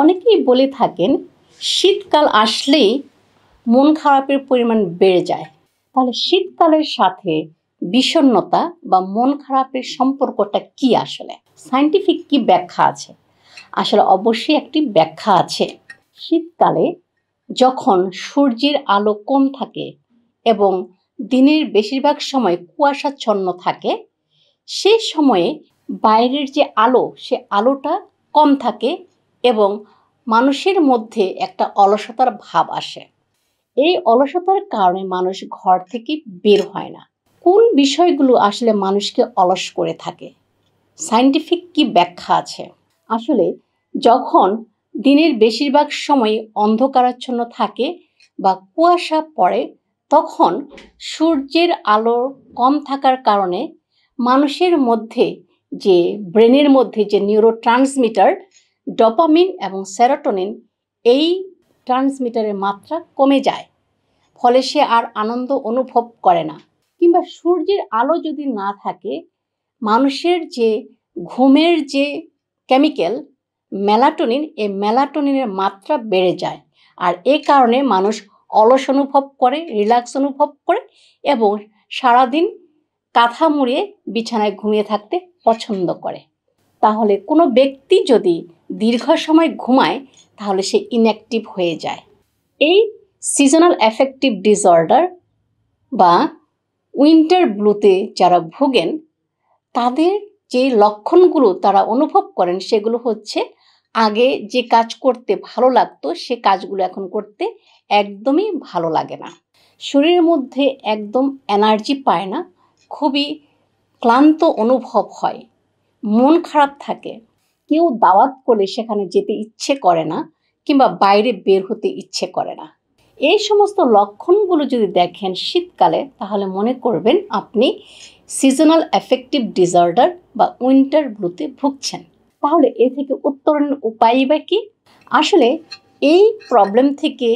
অনেকেই বলে থাকেন শীতকাল আসলেই মন খারাপের পরিমাণ বেড়ে যায়। তাহলে শীতকালের সাথে বিষণ্ণতা বা মন খারাপের সম্পর্কটা কি আসলে? সায়েন্টিফিক কি ব্যাখ্যা আছে? আসলে অবশ্যই একটি ব্যাখ্যা আছে। শীতকালে যখন সূর্যের আলো কম থাকে এবং দিনের বেশিরভাগ সময় কুয়াশাচ্ছন্ন থাকে, সেই সময়ে বাইরের যে আলো সে আলোটা কম থাকে এবং মানুষের মধ্যে একটা অলসতার ভাব আসে। এই অলসতার কারণে মানুষ ঘর থেকে বের হয় না। কোন বিষয়গুলো আসলে মানুষকে অলস করে থাকে? সায়েন্টিফিক কি ব্যাখ্যা আছে? আসলে যখন দিনের বেশিরভাগ সময় অন্ধকারাচ্ছন্ন থাকে বা কুয়াশা পড়ে, তখন সূর্যের আলো কম থাকার কারণে মানুষের মধ্যে যে ব্রেনের মধ্যে যে নিউরোট্রান্সমিটার ডোপামিন এবং সেরোটোনিন, এই ট্রান্সমিটারের মাত্রা কমে যায়। ফলে সে আর আনন্দ অনুভব করে না। কিংবা সূর্যের আলো যদি না থাকে, মানুষের যে ঘুমের যে কেমিক্যাল মেলাটোনিন, এই মেলাটোনিনের মাত্রা বেড়ে যায়। আর এ কারণে মানুষ অলস অনুভব করে, রিল্যাক্স অনুভব করে এবং সারাদিন কাঁথা মুড়িয়ে বিছানায় ঘুমিয়ে থাকতে পছন্দ করে। তাহলে কোনো ব্যক্তি যদি দীর্ঘ সময় ঘুমায়, তাহলে সে ইনঅ্যাক্টিভ হয়ে যায়। এই সিজনাল অ্যাফেক্টিভ ডিসঅর্ডার বা উইন্টার ব্লুতে যারা ভোগেন, তাদের যে লক্ষণগুলো তারা অনুভব করেন সেগুলো হচ্ছে, আগে যে কাজ করতে ভালো লাগতো সে কাজগুলো এখন করতে একদমই ভালো লাগে না। শরীরের মধ্যে একদম এনার্জি পায় না, খুবই ক্লান্ত অনুভব হয়, মন খারাপ থাকে, কেউ দাওয়াত করলে সেখানে যেতে ইচ্ছে করে না কিংবা বাইরে বের হতে ইচ্ছে করে না। এই সমস্ত লক্ষণগুলো যদি দেখেন শীতকালে, তাহলে মনে করবেন আপনি সিজনাল অ্যাফেক্টিভ ডিসঅর্ডার বা উইন্টার ব্লুতে ভুগছেন। তাহলে এ থেকে উত্তরণের উপায় বা কি? আসলে এই প্রবলেম থেকে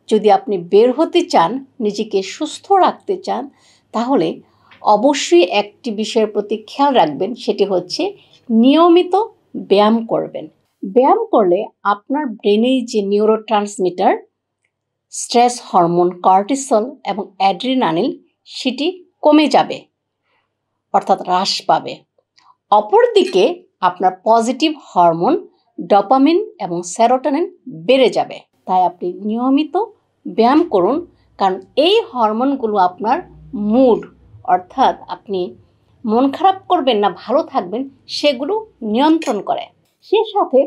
যদি আপনি বের হতে চান, নিজেকে সুস্থ রাখতে চান, তাহলে অবশ্যই একটি বিষয়ের প্রতি খেয়াল রাখবেন, সেটি হচ্ছে নিয়মিত ব্যায়াম করবেন। ব্যায়াম করলে আপনার ব্রেনে যে নিউরোট্রান্সমিটার স্ট্রেস হরমোন কর্টিসল এবং অ্যাড্রিনালিন, সেটি কমে যাবে, অর্থাৎ হ্রাস পাবে। অপরদিকে আপনার পজিটিভ হরমোন ডোপামিন এবং সেরোটোনিন বেড়ে যাবে। তাই আপনি নিয়মিত ব্যায়াম করুন, কারণ এই হরমোনগুলো আপনার মুড, অর্থাৎ আপনি মন খারাপ করবেন না ভালো থাকবেন, সেগুলো নিয়ন্ত্রণ করে। সে সাথে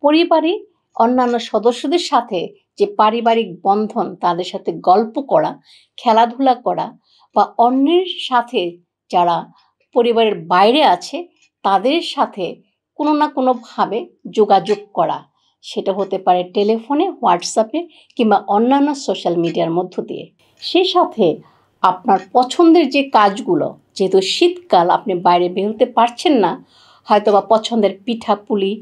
পরিবারে অন্যান্য সদস্যদের সাথে যে পারিবারিক বন্ধন, তাদের সাথে গল্প করা, খেলাধুলা করা বা অন্যের সাথে যারা পরিবারের বাইরে আছে তাদের সাথে কোনো না কোনোভাবে যোগাযোগ করা, সেটা হতে পারে টেলিফোনে, হোয়াটসঅ্যাপে কিংবা অন্যান্য সোশ্যাল মিডিয়ার মধ্য দিয়ে। সে সাথে আপনার পছন্দের যে কাজগুলো, যেহেতু শীতকাল আপনি বাইরে বেরোতে পারছেন না, হয়তো বা পছন্দের পিঠা পুলি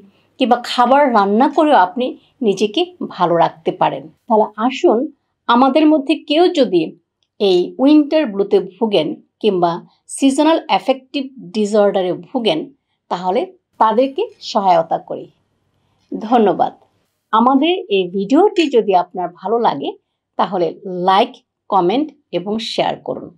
কিংবা খাবার রান্না করেও আপনি নিজেকে ভালো রাখতে পারেন। তাহলে আসুন, আমাদের মধ্যে কেউ যদি এই উইন্টার ব্লুতে ভুগেন কিংবা সিজনাল অ্যাফেক্টিভ ডিসঅর্ডারে ভুগেন, তাহলে তাদেরকে সহায়তা করি। ধন্যবাদ। আমাদের এই ভিডিওটি যদি আপনার ভালো লাগে, তাহলে লাইক, কমেন্ট এবং শেয়ার করুন।